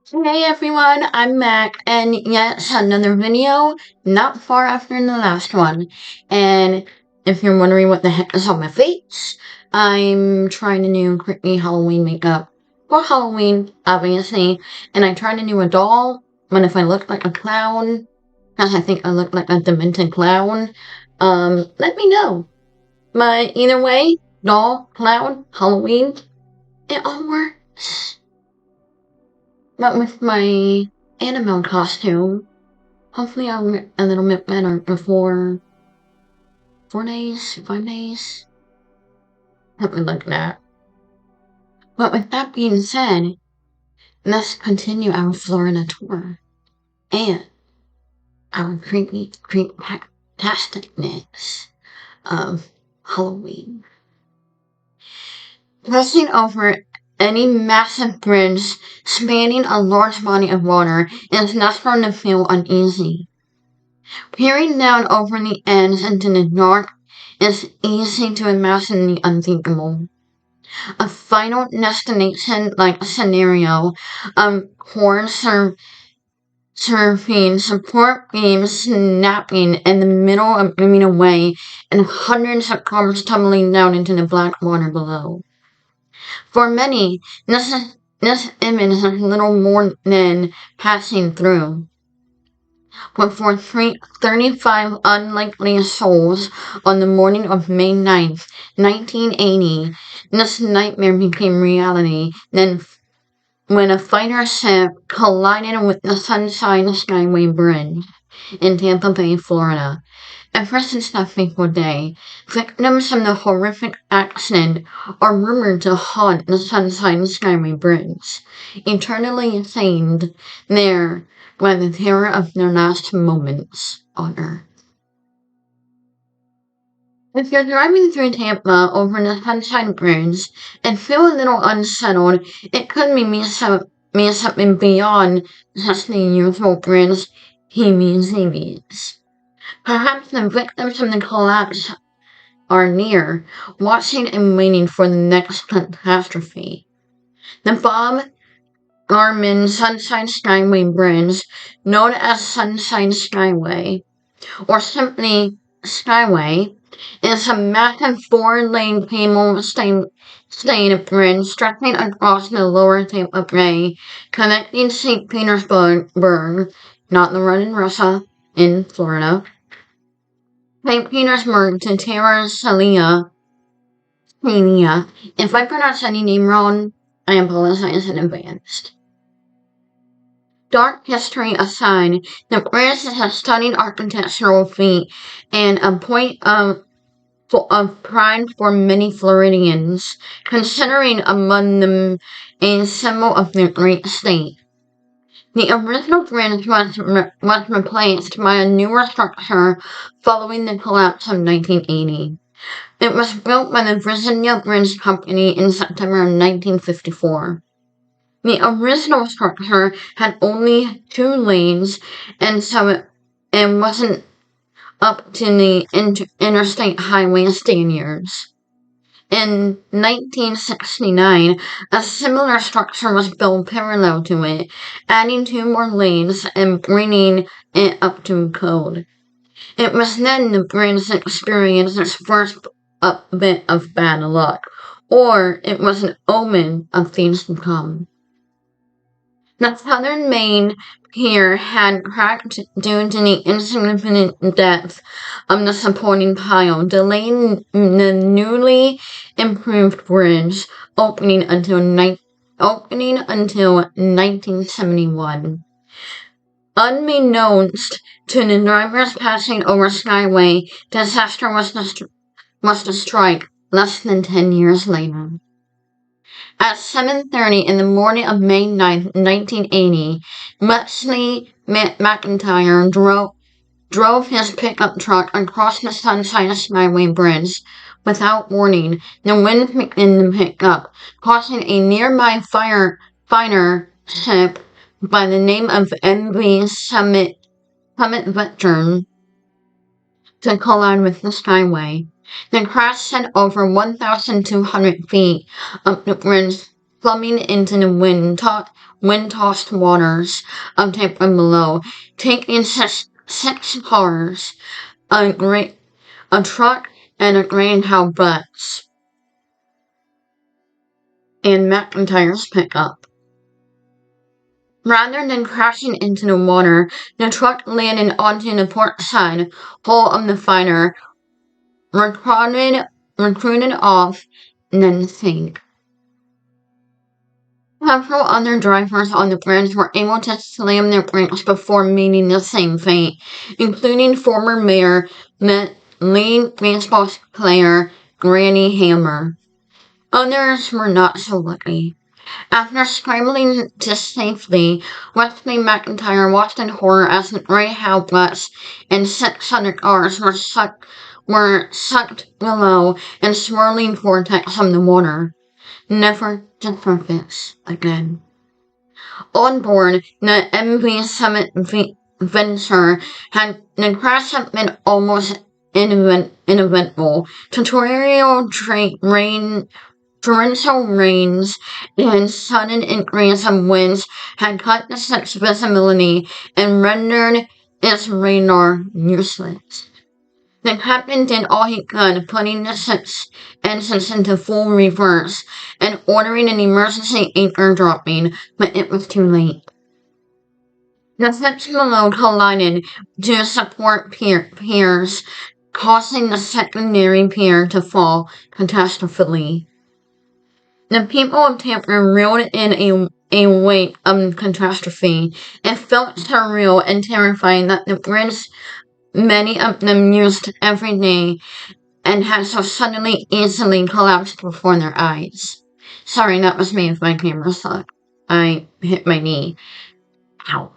Hey everyone, I'm Mac, and yes, another video, not far after the last one. And if you're wondering what the heck is on my face, I'm trying to do creepy Halloween makeup for Halloween, obviously. And I tried to do a doll, but if I look like a clown, because I think I look like a demented clown, let me know. But either way, doll, clown, Halloween, it all works. But with my animal costume, hopefully I'll get a little bit better before 4 days, 5 days, something like that. But with that being said, let's continue our Florida tour and our creeptasticness of Halloween. Crossing over any massive bridge spanning a large body of water is natural to feel uneasy. Peering down over the ends into the dark is easy to imagine the unthinkable. A final destination-like scenario of corn surfing, support beams snapping in the middle of moving away, and hundreds of cars tumbling down into the black water below. For many, this image is little more than passing through. But for 35 unlikely souls on the morning of May 9th, 1980, this nightmare became reality then when a fighter ship collided with the Sunshine Skyway Bridge in Tampa Bay, Florida. Ever since that fateful day, victims of the horrific accident are rumored to haunt the Sunshine Skyway Bridge, eternally chained there by the terror of their last moments on Earth. If you're driving through Tampa over the Sunshine Bridge and feel a little unsettled, it could mean something beyond just the usual bridge heebie-jeebies. Perhaps the victims of the collapse are near, watching and waiting for the next catastrophe. The Bob Garman Sunshine Skyway Bridge, known as Sunshine Skyway, or simply Skyway, is a massive four-lane cable-stayed bridge stretching across the lower Tampa Bay, connecting St. Petersburg, not the one in Russia, in Florida, St. Petersburg to Terra Celia. If I pronounce any name wrong, I apologize in advance. Dark history aside, the bridge is a stunning architectural feat and a point of pride for many Floridians, considering among them a symbol of their great state. The original bridge was replaced by a newer structure following the collapse of 1980. It was built by the Virginia Bridge Company in September 1954. The original structure had only 2 lanes, and so it wasn't up to the interstate highway standards. In 1969, a similar structure was built parallel to it, adding 2 more lanes and bringing it up to code. It was then the bridge experienced its first bit of bad luck, or it was an omen of things to come. The southern main pier had cracked due to the insignificant depth of the supporting pile, delaying the newly improved bridge opening until 1971. Unbeknownst to the drivers passing over Skyway, disaster was to strike less than 10 years later. At 7:30 in the morning of May 9th, 1980, Wesley McIntyre drove his pickup truck across the Sunshine Skyway Bridge. Without warning, the wind began to pick up, causing a nearby fighter ship by the name of MV Summit Veteran to collide with the Skyway. The crash sent over 1,200 feet of the bridge plummeting into the wind, wind-tossed waters of Tampa below, taking six cars, a truck, and a greyhound bus, and McIntyre's pickup. Rather than crashing into the water, the truck landed onto the port side hull of the fighter, recruited off, and then sank. Several other drivers on the bridge were able to slam their brakes before meeting the same fate, including former mayor, lead baseball player Granny Hammer. Others were not so lucky. After scrambling to safety, Wesley McIntyre watched in horror as the Greyhound bus and 600 cars were sucked below in swirling vortex from the water, never to surface again. On board, the MV Summit Venture the crash had been almost inevitable. Torrential rains and sudden increase of winds had cut the ship's visibility and rendered its radar useless. The captain did all he could, putting the ship's engines into full reverse and ordering an emergency anchor dropping, but it was too late. The ships below collided to support piers, causing the secondary pier to fall catastrophically. The people of Tampa reeled in a wake of catastrophe. It felt surreal and terrifying that the bridge many of them used every day and had so suddenly easily collapsed before their eyes. Sorry, that was me if my camera sucked. I hit my knee. Ow.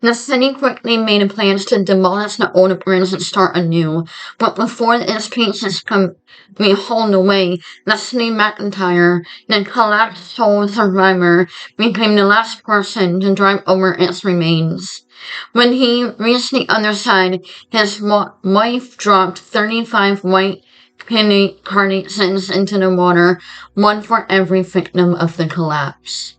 The city quickly made plans to demolish the old bridge and start anew, but before its pieces could be hauled away, Leslie McIntyre, the collapsed sole survivor, became the last person to drive over its remains. When he reached the other side, his wife dropped 35 white carnations into the water, one for every victim of the collapse.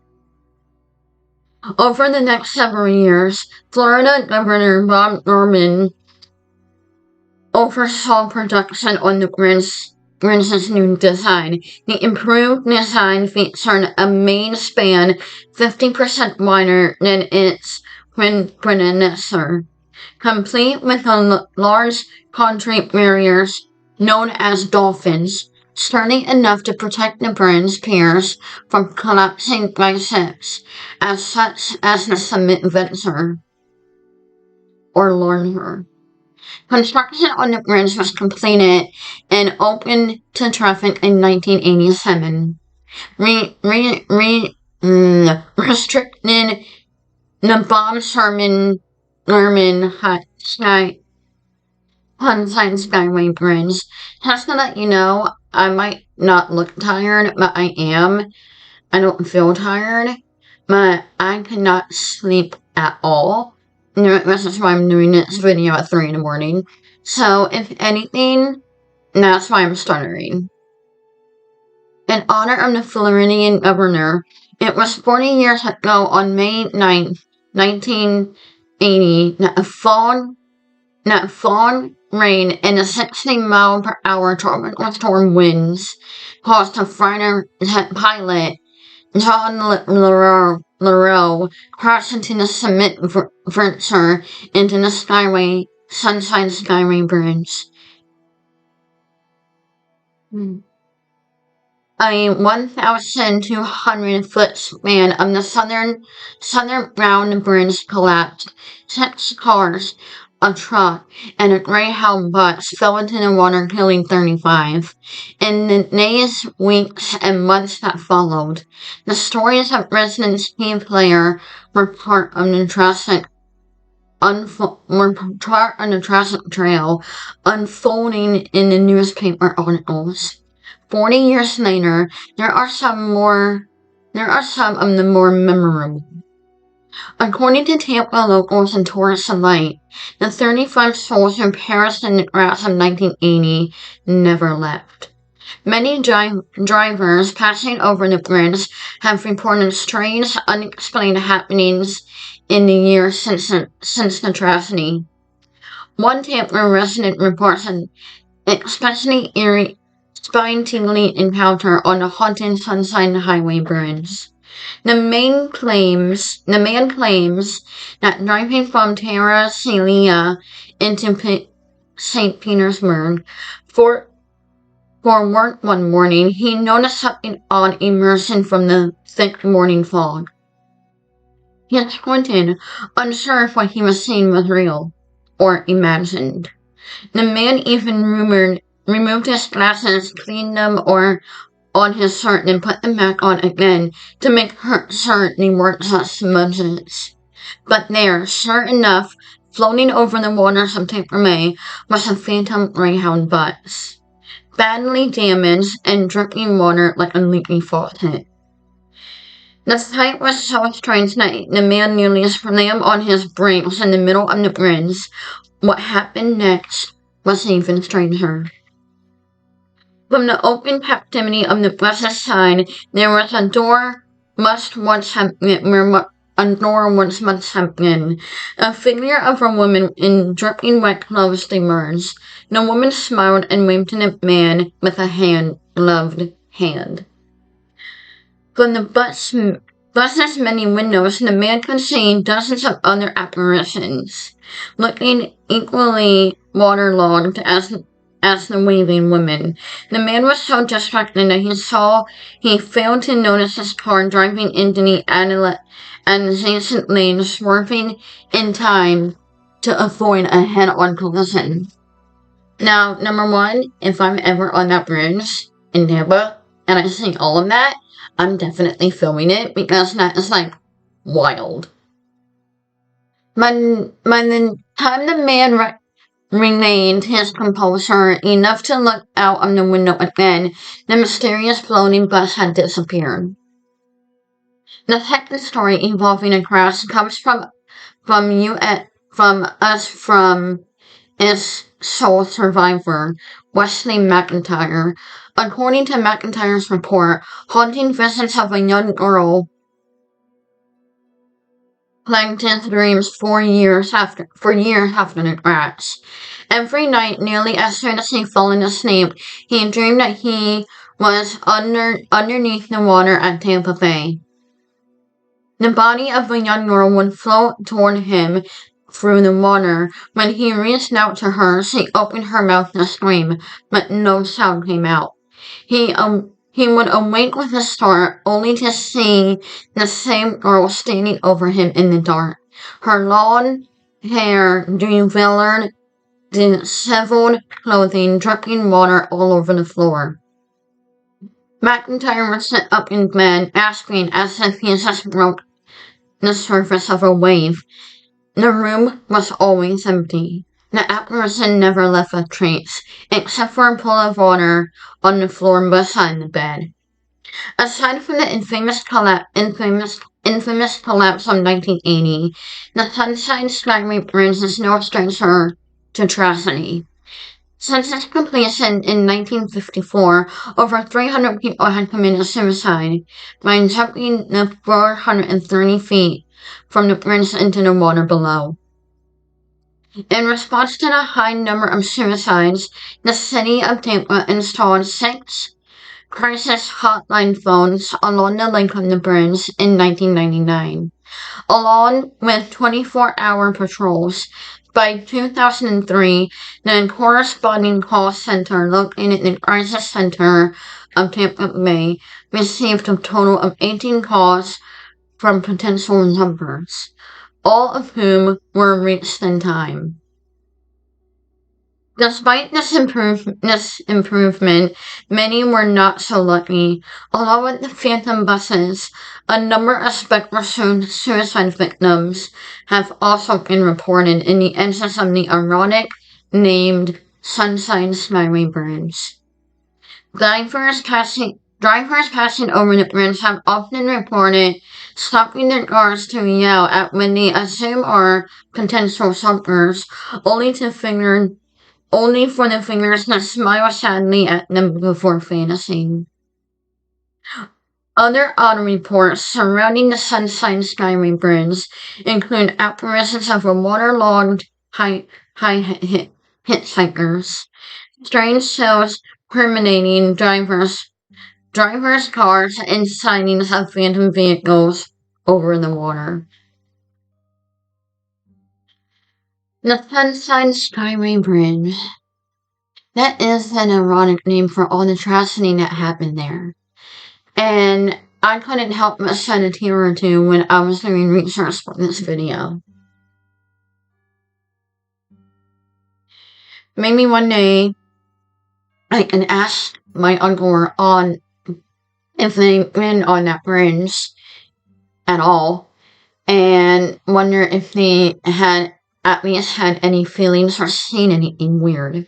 Over the next several years, Florida Governor Bob Norman oversaw production on the bridge's new design. The improved design featured a main span 50% wider than its predecessor, complete with large concrete barriers known as dolphins, sturdy enough to protect the bridge piers from collapsing by ships, such as the Summit Venture or Lorner. Construction on the bridge was completed and opened to traffic in 1987, restricting the Bob Sherman Skyway Bridge. Just to let you know, I might not look tired, but I am. I don't feel tired, but I cannot sleep at all. This is why I'm doing this video at 3 in the morning. So, if anything, that's why I'm stuttering. In honor of the Floridian governor, it was 40 years ago on May 9, 1980, that falling rain and the 60-mile-per-hour tropical storm winds caused the fighter jet pilot John Lareau crashed into the Summit Venture into the Sunshine Skyway Bridge. A 1,200-foot span of the southern Brown Bridge collapsed. 6 cars, a truck, and a Greyhound bus fell into the water, killing 35. In the days, weeks, and months that followed, the stories of residents' key player were part of the tragic trail, unfolding in the newspaper articles. 40 years later, there are some of the more memorable. According to Tampa locals and tourists alike, the 35 souls who perished in the crash of 1980 never left. Many drivers passing over the bridge have reported strange, unexplained happenings in the years since the tragedy. One Tampa resident reports an especially eerie, spine-tingling encounter on the haunted Sunshine Highway bridge. The man claims that driving from Terra Celia into St. Petersburg for work one morning, he noticed something odd emerging from the thick morning fog. He squinted, unsure if what he was seeing was real or imagined. The man even removed his glasses, cleaned them on his shirt, and put them back on again to make sure they weren't just smudges. But there, sure enough, floating over the waters of Tampa Bay was a phantom Greyhound bus, badly damaged and dripping water like a leaky faucet. The sight was so strange that the man nearly slammed on his brakes in the middle of the bridge. What happened next was even stranger. From the open proximity of the bus's side, there was a door once have been. A figure of a woman in dripping wet clothes emerged. The woman smiled and waved to the man with a gloved hand. From the bus's many windows, the man could see dozens of other apparitions, looking equally waterlogged as the waving woman. The man was so distracted that he failed to notice his car driving into the adjacent lane, swerving in time to avoid a head-on collision. Now, number one, if I'm ever on that bridge in Tampa and I see all of that, I'm definitely filming it because that is like wild. By the time the man regained his composure enough to look out of the window again, the mysterious floating bus had disappeared. The second story involving a crash comes from its sole survivor, Wesley McIntyre. According to McIntyre's report, haunting visions of a young girl plagued his dreams for years after the crash. Every night, nearly as soon as he fell asleep, he dreamed that he was underneath the water at Tampa Bay. The body of a young girl would float toward him through the water. When he reached out to her, she opened her mouth to scream, but no sound came out. He would awake with a start, only to see the same girl standing over him in the dark. Her long hair disheveled clothing, dripping water all over the floor. McIntyre would sit up in bed, gasping as if he just broke the surface of a wave. The room was always empty. The apparition never left a trace, except for a pool of water on the floor beside the bed. Aside from the infamous collapse of 1980, the Sunshine Skyway Bridge is no stranger to tragedy. Since its completion in 1954, over 300 people had committed suicide by jumping the 430 feet from the bridge into the water below. In response to the high number of suicides, the city of Tampa installed 6 crisis hotline phones along the length of the bridge in 1999, along with 24-hour patrols. By 2003, the corresponding call center located in the crisis center of Tampa Bay received a total of 18 calls from potential numbers, all of whom were reached in time. Despite this improvement, many were not so lucky. Along with the phantom buses, a number of spectral suicide victims have also been reported in the edges of the ironic named Sunshine Skyway Bridge. Drivers passing over the bridge have often reported stopping their cars to yell at when they assume are potential suckers, only to figure only for the fingers to smile sadly at them before fantasy. Other odd reports surrounding the Sunshine Skyway Bridge include apparitions of a waterlogged hitchhikers, strange shows permeating drivers' cars, and sightings of phantom vehicles over the water. The Sunshine Skyway Bridge. That is an ironic name for all the tragedy that happened there. And I couldn't help but shed a tear or two when I was doing research for this video. Maybe one day I can ask my uncle or aunt if they've been on that bridge at all and wonder if they had at least had any feelings or seen anything weird.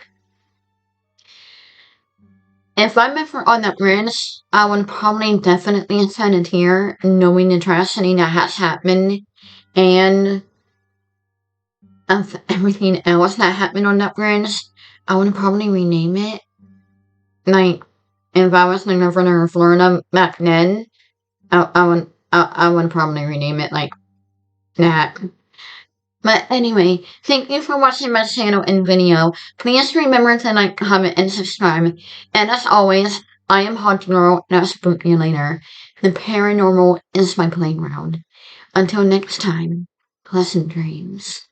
If I'm ever on that bridge, I would probably definitely shed a tear knowing the tragedy that has happened and of everything else that happened on that bridge. I would probably rename it. Like, if I was the governor of Florida back then, I would probably rename it like that. But anyway, thank you for watching my channel and video. Please remember to like, comment, and subscribe. And as always, I am Hot Girl, and I'll spook you later. The paranormal is my playground. Until next time, pleasant dreams.